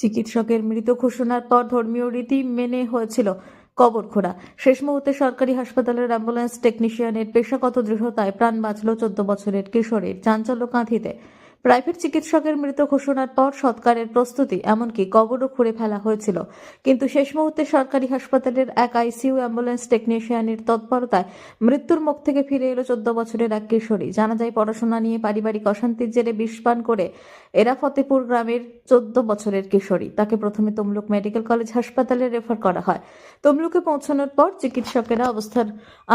চিকিৎসকের মৃত ঘোষণার পর ধর্মীয় রীতি মেনে হয়েছিল কবর খোঁড়া। শেষ মুহূর্তে সরকারি হাসপাতালের অ্যাম্বুলেন্স টেকনিশিয়ানের পেশাগত দৃঢ়তায় প্রাণ বাঁচল 14 বছরের কিশোরীর। চাঞ্চল্য কাঁথিতে প্রাইভেট চিকিৎসকের মৃত ঘোষণার পর সৎকারের প্রস্তুতি, এমনকি কবরও খুঁড়ে ফেলা হয়েছিল। কিন্তু শেষ মুহূর্তে সরকারি হাসপাতালের এক আইসিইউ অ্যাম্বুলেন্স টেকনিশিয়ানের তৎপরতায় মৃত্যুর মুখ থেকে ফিরে এলো 14 বছরের এক কিশোরী। জানা যায়, পড়াশোনা নিয়ে পারিবারিক অশান্তির জেরে বিষ পান করে এরা ফতেপুর গ্রামের 14 বছরের কিশোরী। তাকে প্রথমে তমলুক মেডিকেল কলেজ হাসপাতালে রেফার করা হয়। তমলুকে পৌঁছানোর পর চিকিৎসকেরা অবস্থার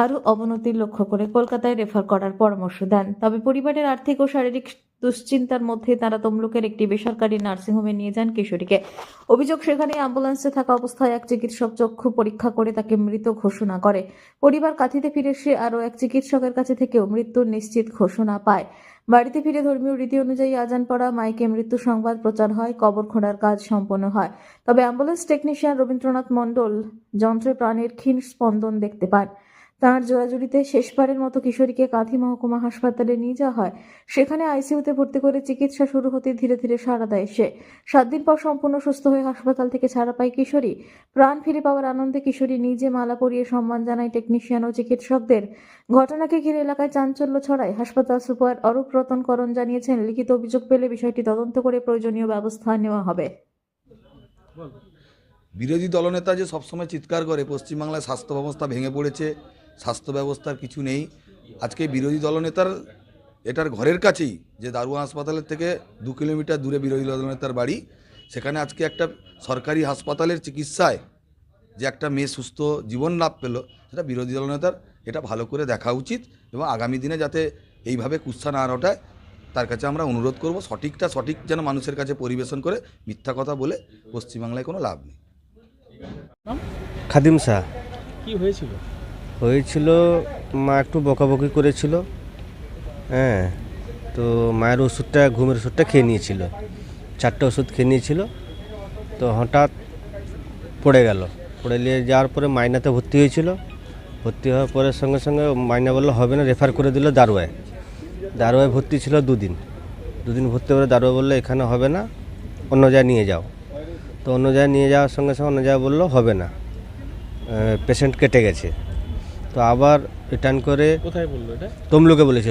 আরও অবনতির লক্ষ্য করে কলকাতায় রেফার করার পরামর্শ দেন। তবে পরিবারের আর্থিক ও শারীরিক দুশ্চিন্তার মধ্যে তারা তমলুকের একটি বেসরকারি নার্সিংহোমে নিয়ে যান কিশোরীকে। অভিযোগ, সেখানে অ্যাম্বুলেন্সে থাকা অবস্থায় এক চিকিৎসক চক্ষু পরীক্ষা করে তাকে মৃত ঘোষণা করে। পরিবার কাঁথিতে ফিরে এসে আরও এক চিকিৎসকের কাছে থেকেও মৃত্যুর নিশ্চিত ঘোষণা পায়। বাড়িতে ফিরে ধর্মীয় রীতি অনুযায়ী আজান পড়া, মাইকে মৃত্যু সংবাদ প্রচার হয়, কবর খোঁড়ার কাজ সম্পন্ন হয়। তবে অ্যাম্বুলেন্স টেকনিশিয়ান রবীন্দ্রনাথ মণ্ডল যন্ত্রে প্রাণের ক্ষীণ স্পন্দন দেখতে পান। তাঁর জোড়াজুড়িতে শেষবারের মতো কিশোরীকে কাঁথি মহকুমা হাসপাতালে নিয়ে যাওয়া হয়। সেখানে আইসিইউতে ভর্তি করে চিকিৎসা শুরু হতে ধীরে ধীরে সাড়া দেয় সে। 7 দিন পর সম্পূর্ণ সুস্থ হয়ে হাসপাতাল থেকে ছাড়া পায় কিশোরী। প্রাণ ফিরে পাওয়ার আনন্দে কিশোরী নিজে মালা পরিয়ে সম্মান জানায় টেকনিশিয়ান ও চিকিৎসকদের। ঘটনাকে ঘিরে এলাকায় চাঞ্চল্য ছড়ায়। হাসপাতাল সুপার অরূপ রতনকরণ জানিয়েছেন, লিখিত অভিযোগ পেলে বিষয়টি তদন্ত করে প্রয়োজনীয় ব্যবস্থা নেওয়া হবে। বিরোধী দলনেতা যে সবসময় চিৎকার করে পশ্চিমবাংলায় স্বাস্থ্য ব্যবস্থা ভেঙে পড়েছে, স্বাস্থ্য ব্যবস্থার কিছু নেই, আজকে বিরোধী দলনেতার এটার ঘরের কাছেই, যে দারুয়া হাসপাতালের থেকে 2 কিলোমিটার দূরে বিরোধী দলনেতার বাড়ি, সেখানে আজকে একটা সরকারি হাসপাতালের চিকিৎসায় যে একটা মেয়ে সুস্থ জীবন লাভ পেল, সেটা বিরোধী দলনেতার এটা ভালো করে দেখা উচিত এবং আগামী দিনে যাতে এইভাবে কুৎসা না রটায় তার কাছে আমরা অনুরোধ করব। সঠিকটা সঠিক যেন মানুষের কাছে পরিবেশন করে, মিথ্যা কথা বলে পশ্চিমবাংলায় কোনো লাভ নেই। খাদিম শাহ। কি হয়েছিল? মা একটু বকাবকি করেছিল, হ্যাঁ, তো মায়ের ওষুধটা, ঘুমের ওষুধটা খেয়ে নিয়েছিল, 4টে ওষুধ খেয়ে নিয়েছিল। তো হঠাৎ পড়ে নিয়ে যাওয়ার পরে মাইনাতে ভর্তি হয়েছিল। ভর্তি হওয়ার পরে সঙ্গে সঙ্গে মাইনা বললো হবে না, রেফার করে দিল দারোয়ায়। ভর্তি ছিল 2 দিন ভর্তি করে দারোয়া বললো এখানে হবে না, অন্য জায়গায় নিয়ে যাও। তো অন্য জায়গায় নিয়ে যাওয়ার সঙ্গে সঙ্গে অন্য জায়গায় বললো হবে না, পেশেন্ট কেটে গেছে। তো আবার রিটার্ন করে কোথায় বললো এটা? তমলুকে বলেছে।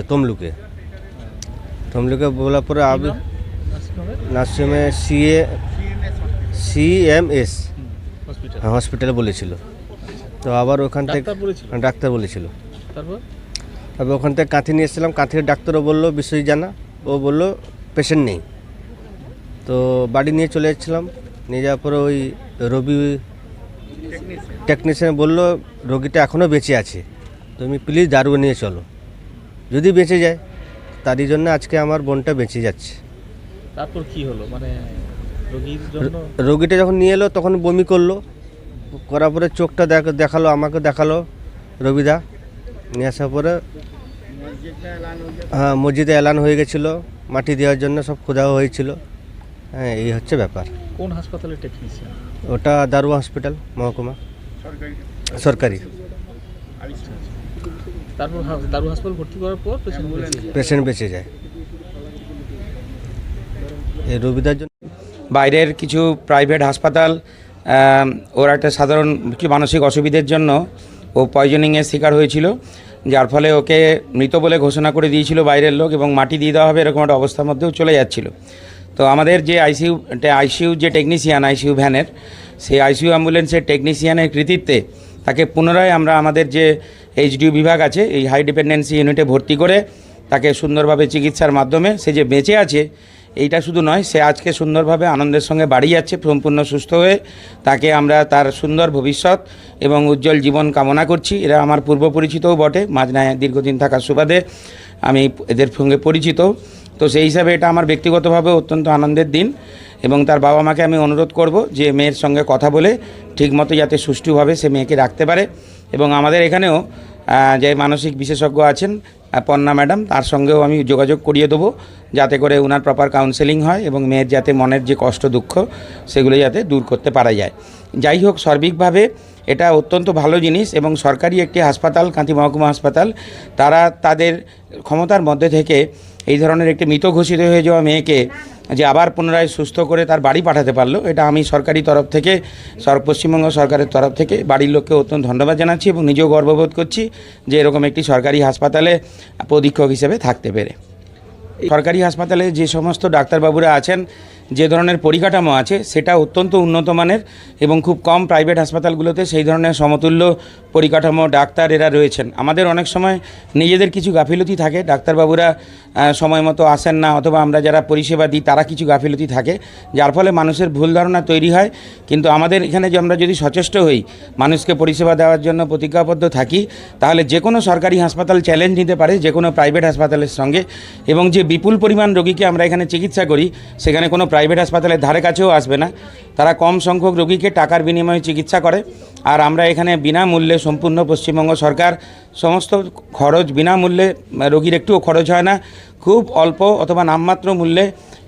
তমলুকে বলার পরে আবার নার্সিংহোমে CMS হসপিটালে বলেছিল। তো আবার ওখান থেকে ডাক্তার বলেছিল। তারপর ওখান থেকে কাঁথি নিয়ে এসেছিলাম। কাঁথির ডাক্তারও বললো বিষয় জানা, ও বললো পেশেন্ট নেই। তো বাড়ি নিয়ে চলে যাচ্ছিলাম, নিয়ে যাওয়ার পরে ওই রবি টেকনিশিয়ান বললো রোগীটা এখনও বেঁচে আছে, তুমি প্লিজ দারুয়া নিয়ে চলো, যদি বেঁচে যায়। তারই জন্য আজকে আমার বোনটা বেঁচে যাচ্ছে। তারপর কি হলো? মানে রোগীটা যখন নিয়ে এলো তখন বমি করার পরে চোখটা দেখালো, আমাকে দেখালো রবিদা। নিয়ে আসার পরে হ্যাঁ, মসজিদে এলান হয়ে গেছিলো, মাটি দেওয়ার জন্য সব খোদাও হয়েছিল। হ্যাঁ, এই হচ্ছে ব্যাপার। কোন হাসপাতালের টেকনিশিয়ান? ওটা দারুয়া হসপিটাল মহকুমা সরকারি। তারপর দারুয়া হাসপাতাল ভর্তি করার পর পেশেন্ট বেঁচে যায়। এই রবিদার জন্য বাইরের কিছু প্রাইভেট হাসপাতাল ওর একটা সাধারণ কি মানসিক অসুবিধার জন্য ও পয়জনিংয়ের শিকার হয়েছিল, যার ফলে ওকে মৃত বলে ঘোষণা করে দিয়েছিল বাইরের লোক, এবং মাটি দিয়ে দেওয়া হবে এরকম একটা অবস্থার মধ্যেও চলে যাচ্ছিল। তো আমাদের যে আইসিইউ যে টেকনিশিয়ান, আইসিইউ ভ্যানের, সেই আইসিইউ অ্যাম্বুলেন্সের টেকনিশিয়ানের কৃতিত্বে তাকে পুনরায় আমরা আমাদের যে HDU বিভাগ আছে, এই হাই ডিপেন্ডেন্সি ইউনিটে ভর্তি করে তাকে সুন্দরভাবে চিকিৎসার মাধ্যমে সে যে বেঁচে আছে, এইটা শুধু নয়, সে আজকে সুন্দরভাবে আনন্দের সঙ্গে বাড়ি যাচ্ছে সম্পূর্ণ সুস্থ হয়ে। তাকে আমরা তার সুন্দর ভবিষ্যৎ এবং উজ্জ্বল জীবন কামনা করছি। এরা আমার পূর্ব পরিচিতও বটে, মাঝনায় দীর্ঘদিন থাকার সুবাদে আমি এদের সঙ্গে পরিচিত। তো সেই হিসাবে এটা আমার ব্যক্তিগতভাবে অত্যন্ত আনন্দের দিন, এবং তার বাবা মাকে আমি অনুরোধ করব যে মেয়ের সঙ্গে কথা বলে ঠিকমতো যাতে সুষ্ঠুভাবে সে মেয়েকে রাখতে পারে। এবং আমাদের এখানেও যে মানসিক বিশেষজ্ঞ আছেন পন্না ম্যাডাম, তার সঙ্গেও আমি যোগাযোগ করিয়ে দেবো, যাতে করে ওনার প্রপার কাউন্সেলিং হয় এবং মেয়ের যাতে মনের যে কষ্ট দুঃখ সেগুলো যাতে দূর করতে পারা যায়। যাই হোক, সার্বিকভাবে এটা অত্যন্ত ভালো জিনিস, এবং সরকারি একটি হাসপাতাল, কাঁথি মহকুমা হাসপাতাল, তারা তাদের ক্ষমতার মধ্যে থেকে এই ধরনের একটি মৃত ঘোষিত হয়ে যাওয়া মেয়েকে যে আবার পুনরায় সুস্থ করে তার বাড়ি পাঠাতে পারলো, এটা আমি সরকারি তরফ থেকে পশ্চিমবঙ্গ সরকারের তরফ থেকে বাড়ির লোককে অত্যন্ত ধন্যবাদ জানাচ্ছি এবং নিজেও গর্ববোধ করছি যে এরকম একটি সরকারি হাসপাতালে অধীক্ষক হিসেবে থাকতে পেরে। সরকারি হাসপাতালে যে সমস্ত ডাক্তারবাবুরা আছেন, যে ধরনের পরিকাঠামো আছে সেটা অত্যন্ত উন্নত মানের এবং খুব কম প্রাইভেট হাসপাতালগুলোতে সেই ধরনের সমতুল্য পরিকাঠামো ডাক্তার এরা রয়েছেন। আমাদের অনেক সময় নিজেদের কিছু গাফিলতি থাকে, ডাক্তারবাবুরা সময় মতো আসেন না, অথবা আমরা যারা পরিষেবা দিই তারা কিছু গাফিলতি থাকে, যার ফলে মানুষের ভুল ধারণা তৈরি হয়। কিন্তু আমাদের এখানে যে আমরা যদি সচেষ্ট হই, মানুষকে পরিষেবা দেওয়ার জন্য প্রতিজ্ঞাবদ্ধ থাকি, তাহলে যে কোনো সরকারি হাসপাতাল চ্যালেঞ্জ নিতে পারে যে কোনো প্রাইভেট হাসপাতালের সঙ্গে। এবং যে বিপুল পরিমাণ রোগীকে আমরা এখানে চিকিৎসা করি, সেখানে কোনো প্রাইভেট হাসপাতালের ধারে কাছেও আসবে না। তারা কম সংখ্যক রোগীকে টাকার বিনিময়ে চিকিৎসা করে, আর আমরা এখানে বিনামূল্যে, সম্পূর্ণ পশ্চিমবঙ্গ সরকার সমস্ত খরচ বিনামূল্যে, রোগীর একটুও খরচ হয় না, খুব অল্প অথবা নামমাত্র মূল্যে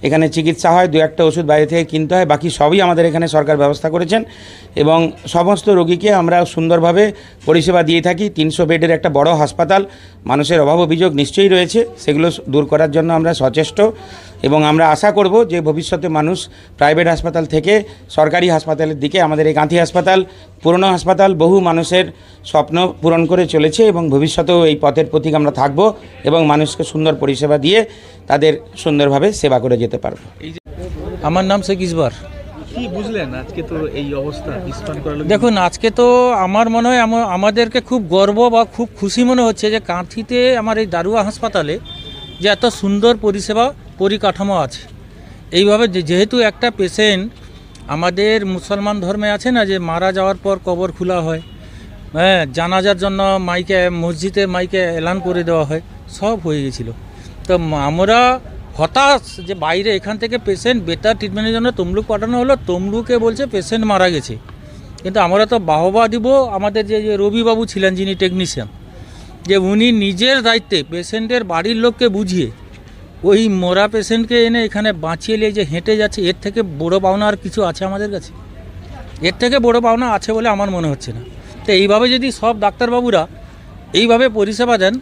এখানে চিকিৎসা হয়। দু একটা ওষুধ বাইরে থেকে কিনতে হয়, বাকি সবই আমাদের এখানে সরকার ব্যবস্থা করেছেন এবং সমস্ত রোগীকে আমরা সুন্দরভাবে পরিষেবা দিয়ে থাকি। 300 বেডের একটা বড় হাসপাতাল, মানুষের অভাব অভিযোগ নিশ্চয়ই রয়েছে, সেগুলো দূর করার জন্য আমরা সচেষ্ট এবং আমরা আশা করব যে ভবিষ্যতে মানুষ প্রাইভেট হাসপাতাল থেকে সরকারি হাসপাতালের দিকে, আমাদের এই কাঁথি হাসপাতাল পুরনো হাসপাতাল বহু মানুষের স্বপ্ন পূরণ করে চলেছে এবং ভবিষ্যতেও এই পথের পথিক আমরা থাকব এবং মানুষকে সুন্দর পরিষেবা দিয়ে তাদের সুন্দরভাবে সেবা করে যেতে পারবো। আমার নাম শেখ ইসবার। কি বুঝলেন আজকে তো এই অবস্থা ইস্পান করালো? দেখুন, আজকে তো আমার মনে হয় আমাদেরকে খুব গর্ব বা খুব খুশি মনে হচ্ছে যে কাঁথিতে আমার এই দারুয়া হাসপাতালে যে এত সুন্দর পরিষেবা পরিকাঠামো আছে। এইভাবে যেহেতু একটা পেশেন্ট আমাদের মুসলমান ধর্মে আছে না, যে মারা যাওয়ার পর কবর খোলা হয়, হ্যাঁ, জানাজার জন্য মাইকে, মসজিদে মাইকে এলান করে দেওয়া হয়, সব হয়ে গেছিলো। তো আমরা হতাশ যে বাইরে এখান থেকে পেশেন্ট বেটার ট্রিটমেন্টের জন্য তমলুক পাঠানো হলো, তমলুকে বলছে পেশেন্ট মারা গেছে। কিন্তু আমরা তো বাহবা দিব আমাদের যে রবিবাবু ছিলেন যিনি টেকনিশিয়ান, যে উনি নিজের দায়িত্বে পেশেন্টের বাড়ির লোককে বুঝিয়ে ওই মরা পেশেন্টকে এনে এখানে বাঁচিয়ে নিয়ে যে হেঁটে যাচ্ছে, এর থেকে বড় পাওনা আর কিছু আছে আমাদের কাছে? এর থেকে বড় পাওনা আছে বলে আমার মনে হচ্ছে না। তো এইভাবে যদি সব ডাক্তারবাবুরা এইভাবে পরিষেবা দেন,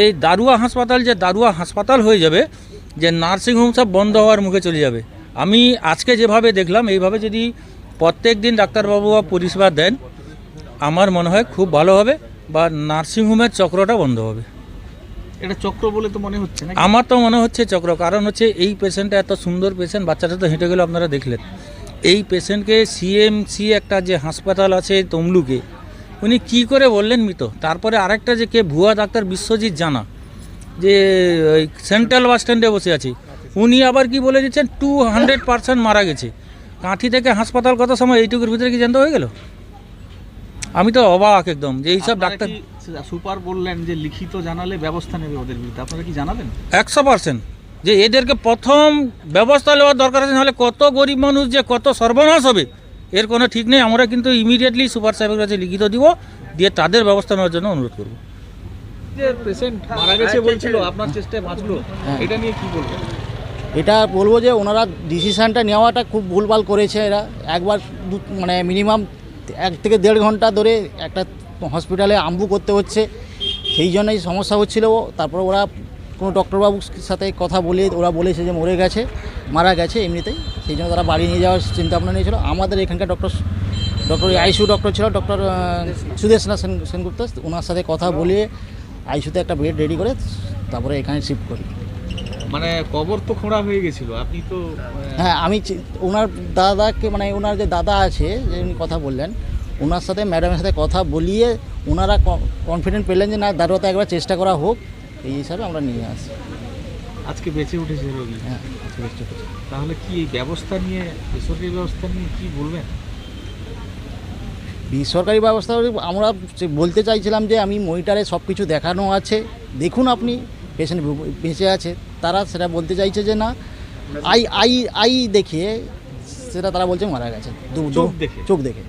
এই দারুয়া হাসপাতাল যে দারুয়া হাসপাতাল হয়ে যাবে, যে নার্সিংহোম সব বন্ধ হওয়ার মুখে চলে যাবে। আমি আজকে যেভাবে দেখলাম, এইভাবে যদি প্রত্যেক দিন ডাক্তারবাবুরা পরিষেবা দেন, আমার মনে হয় খুব ভালো হবে, বা নার্সিংহোমের চক্রটা বন্ধ হবে। এটা চক্র বলে তো মনে হচ্ছে না? আমার তো মনে হচ্ছে চক্র। কারণ হচ্ছে এই পেশেন্টটা এত সুন্দর পেশেন্ট, বাচ্চাটা তো হেঁটে গেল, আপনারা দেখলেন। এই পেশেন্টকে সিএমসি একটা যে হাসপাতাল আছে তমলুকে, উনি কি করে বললেন মৃত? তারপরে আরেকটা যে কে ভুয়া ডাক্তার বিশ্বজিৎ জানা, যে ওই সেন্ট্রাল বাস স্ট্যান্ডে বসে আছে, উনি আবার কি বলে দিচ্ছেন 200% মারা গেছে। কাঁথি থেকে হাসপাতাল কত সময়, এইটুকুর ভিতরে কি জানতে হয়ে গেল? আমি তো অবাক একদম যে এইসব ডাক্তার। সুপার বললেন যে লিখিত জানালে ব্যবস্থা নেবে ওদের বিরুদ্ধে, আপনারা কি জানাবেন? 100% যে এদেরকে প্রথম ব্যবস্থা নেওয়ার দরকার আছে, নাহলে কত গরিব মানুষ যে কত সর্বনাশ হবে এর কোনো ঠিক নেই। আমরা কিন্তু ইমিডিয়েটলি সুপার সাহেবের কাছে লিখিত দিব, দিয়ে তাদের ব্যবস্থা নেওয়ার জন্য অনুরোধ করব। যে পেশেন্ট মারা গেছে বলছিল, আপনার চেষ্টায় বাঁচলো, এটা নিয়ে কি বলবেন? এটা বলবো যে ওনারা ডিসিশানটা নেওয়াটা খুব ভুলভাল করেছে। এরা একবার মানে মিনিমাম 1 থেকে 1.5 ঘন্টা ধরে একটা হসপিটালে আমবু করতে হচ্ছে, সেই জন্যই সমস্যা হচ্ছিল। তারপর ওরা কোনো ডক্টরবাবুর সাথে কথা বলে ওরা বলেছে যে মরে গেছে, মারা গেছে এমনিতেই, সেই জন্য তারা বাড়ি নিয়ে যাওয়ার চিন্তা ভাবনা নিয়েছিল। আমাদের এখানকার ডক্টর আইসিইউ ডক্টর ছিল ডক্টর সুদেশনা সেনগুপ্ত, ওনার সাথে কথা বলিয়ে আইসিইউতে একটা বেড রেডি করে তারপরে এখানে শিফট করি। মানে কবর তো খোঁড়া হয়ে গেছিল, আপনি তো? হ্যাঁ, আমি ওনার দাদাকে, মানে ওনার যে দাদা আছে যে উনি কথা বললেন, ওনার সাথে ম্যাডামের সাথে কথা বলিয়ে ওনারা কনফিডেন্ট পেলেন যে না, দারুয়াতে একবার চেষ্টা করা হোক, এই হিসাবে আমরা নিয়ে আসি। আজকে বেঁচে উঠেছে রোগী। হ্যাঁ, তাহলে কি এই ব্যবস্থা নিয়ে, বেসরকারি ব্যবস্থা নিয়ে কি বলবেন? বেসরকারি ব্যবস্থা আমরা বলতে চাইছিলাম যে আমি মনিটারে সব কিছু দেখানো আছে, দেখুন আপনি পেশেন্ট বেঁচে আছে। তারা সেটা বলতে চাইছে যে না, আই দেখিয়ে সেটা তারা বলছে মারা গেছে। চোখ দেখে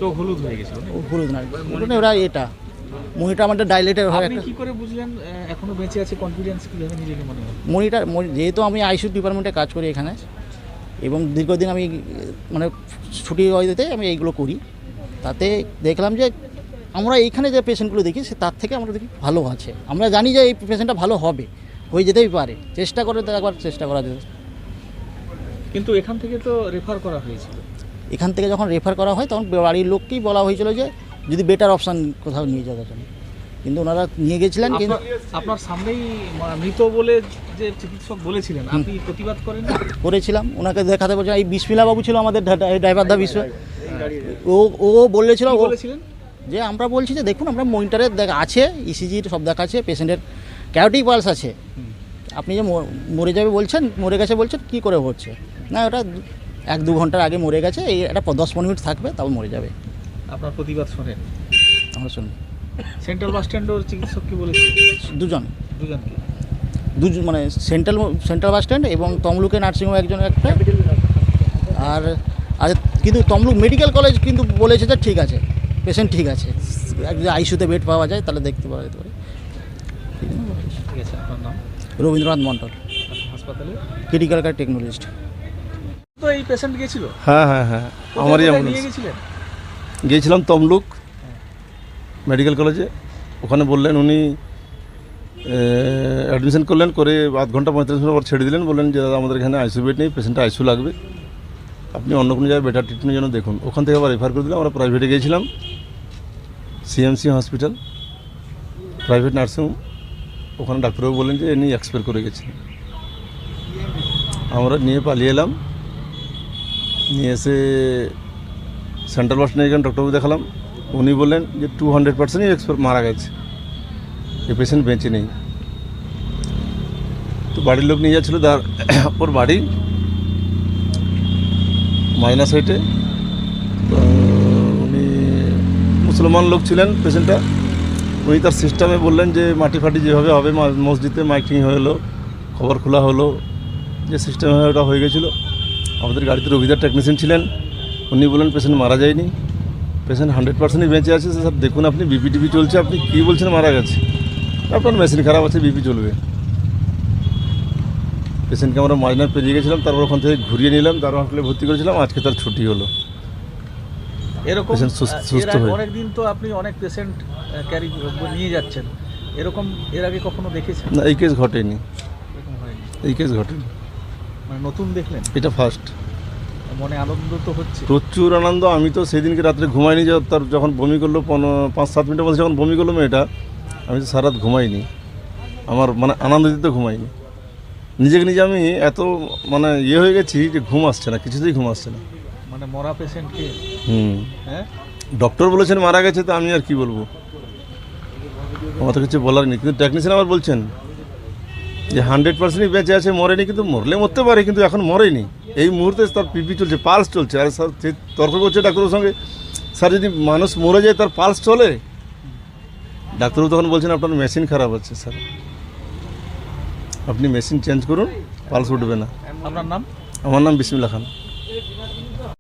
চোখ হলুদ হয়ে গেছিল। হলুদ না, ওরা এটা মনিটার আমাদের ডাইলেটেড হয়। আপনি কি করে বুঝলেন এখনো বেঁচে আছে? কনফিডেন্স কিভাবে নিজেকে মনে হয়? মনিটার, যেহেতু আমি আইসিইউ ডিপার্টমেন্টে কাজ করি এখানে, এবং দীর্ঘদিন আমি মানে ছুটি হয়েতে আমি এইগুলো করি, তাতে দেখলাম যে আমরা এইখানে যে পেশেন্টগুলো দেখি সে তার থেকে আমরা দেখি ভালো আছে। আমরা জানি যে এই পেশেন্টটা ভালো হবে, হয়ে যেতেই পারে, চেষ্টা করে একবার চেষ্টা করা যেতে। কিন্তু এখান থেকে তো রেফার করা হয়েছিল। এখান থেকে যখন রেফার করা হয় তখন বাড়ির লোককেই বলা হয়েছিল যে যদি বেটার অপশান কোথাও নিয়ে যাওয়ার জন্য, কিন্তু ওনারা নিয়ে গেছিলেন। কিন্তু আপনার সামনেই মৃত বলে যে চিকিৎসক বলেছিলেন, আপনি প্রতিবাদ করেন? করেছিলাম, ওনাকে দেখাতে বলছিলাম। এই বিসমিল্লা বাবু ছিল আমাদের ড্রাইভার দা বিসমিল্লা, ও বলেছিল কি বলেছিলেন? যে আমরা বলছি যে দেখুন আমরা মনিটরে আছে, ইসিজির সব দেখা আছে, পেশেন্টের ক্যারোটিক পালস আছে, আপনি যে মরে যাবে বলছেন, মরে গেছে বলছেন, কী করে হচ্ছে না, ওটা 1-2 ঘন্টার আগে মরে গেছে, এই এটা 10-15 মিনিট থাকবে তাও মরে যাবে। আপনার প্রতিবাদ শোনেন? আমরা শুনি। সেন্ট্রাল বাস স্ট্যান্ডের চিকিৎসক কি বলেছে? দুজনকে মানে সেন্ট্রাল বাস স্ট্যান্ড এবং তমলুকে নার্সিংহোম একজন একটা, আর কিন্তু তমলুক মেডিকেল কলেজ কিন্তু বলেছে যে ঠিক আছে, পেশেন্ট ঠিক আছে, যদি আইসিইউতে বেড পাওয়া যায় তাহলে দেখতে পাওয়া যেতে পারে। ঠিক আছে, আপনার নাম? রবীন্দ্রনাথ মণ্ডল, হাসপাতালে ক্রিটিক্যাল কেয়ার টেকনোলজিস্ট। তো এই পেশেন্ট গিয়েছিল? হ্যাঁ হ্যাঁ হ্যাঁ, আমারই নিয়ে অ্যাম্বুলেন্স। গেছিলেন? গিয়েছিলাম তমলুক মেডিকেল কলেজে, ওখানে বললেন উনি অ্যাডমিশন করলেন, করে 1 ঘন্টা 45 মিনিট পর ছেড়ে দিলেন, বললেন যে দাদা আমাদের এখানে আইসিইউ বেড নেই, পেশেন্টটা আইসিইউ লাগবে, আপনি অন্য কোনো জায়গায় বেটার ট্রিটমেন্টের জন্য দেখুন। ওখান থেকে আবার রেফার করে দিলাম, আমরা প্রাইভেটে গিয়েছিলাম, সিএমসি হসপিটাল প্রাইভেট নার্সিংহোম। ওখানে ডাক্তারবাবু বললেন যে এমনি এক্সপায়ার করে গেছে। আমরা নিয়ে পালিয়ে এলাম, নিয়ে এসে সেন্ট্রাল বাস নিয়ে গেলাম, ডক্টরবাবু দেখালাম, উনি বললেন যে 200%ই এক্সপায়ার মারা গেছে, এই পেশেন্ট বেঁচে নেই। তো বাড়ির লোক নিয়ে যাচ্ছিলো, ওর বাড়ি মাইনা সাইটে, তো উনি মুসলমান লোক ছিলেন পেশেন্টটা, উনি তার সিস্টেমে বললেন যে মাটি ফাটি যেভাবে হবে, মসজিদে মাইকিং হলো, খবর খোলা হলো, যে সিস্টেমে ওটা হয়ে গেছিলো। আমাদের গাড়িতে রবিদার টেকনিশিয়ান ছিলেন, উনি বললেন পেশেন্ট মারা যায়নি, পেশেন্ট 100%ই বেঁচে আছে। স্যার দেখুন আপনি বিপি টিপি চলছে, আপনি কী বলছেন মারা গেছে, আপনার মেশিন খারাপ আছে, বিপি চলবে। পেশেন্টকে আমরা মাইনার পেরিয়ে গেছিলাম, তারপর ওখান থেকে ঘুরিয়ে নিলাম, তার হসপিটালে ভর্তি করেছিলাম, আজকে তার ছুটি হলো। এরকম পেশেন্ট সুস্থ হয়ে অনেক দিন তো আপনি অনেক পেশেন্ট ক্যারি নিয়ে যাচ্ছেন, এরকম এর আগে কখনো দেখেছেন? না, এই কেস ঘটেনি, এরকম হয়নি, এই কেস ঘটেনি, মানে নতুন দেখলেন? এটা ফার্স্ট। মনে আনন্দ তো হচ্ছে? প্রচুর আনন্দ। আমি তো সেদিনকে রাত্রে ঘুমাইনি, তার যখন বমি করলো 5-7 মিনিটের মধ্যে যখন বমি করলো মেয়েটা, আমি তো সারা রাত ঘুমাইনি, আমার মানে আনন্দ দিতে ঘুমাইনি, নিজেকে নিজে আমি এত মানে হয়ে গেছি যে ঘুম আসছে না, কিছুতেই ঘুম আসছে না। মানে মরা পেশেন্টকে হ্যাঁ ডক্টর বলেছেন মারা গেছে, তো আমি আর কি বলবো, আমার তো কিছু বলার নেই। কিন্তু টেকনিশিয়ান আবার বলছেন যে 100%ই বেঁচে আছে, মরেনি, কিন্তু মরলে মরতে পারে, কিন্তু এখন মরেনি, এই মুহূর্তে তার পিপি চলছে, পালস চলছে। আর স্যার তর্ক করছে ডাক্তারের সঙ্গে, স্যার যদি মানুষ মরে যায় তার পালস চলে? ডাক্তারবাবু তখন বলছেন আপনার মেশিন খারাপ আছে স্যার, আপনি মেশিন চেঞ্জ করুন, পালস উঠবে না। আপনার নাম? আমার নাম বিসমিল্লাহ খান।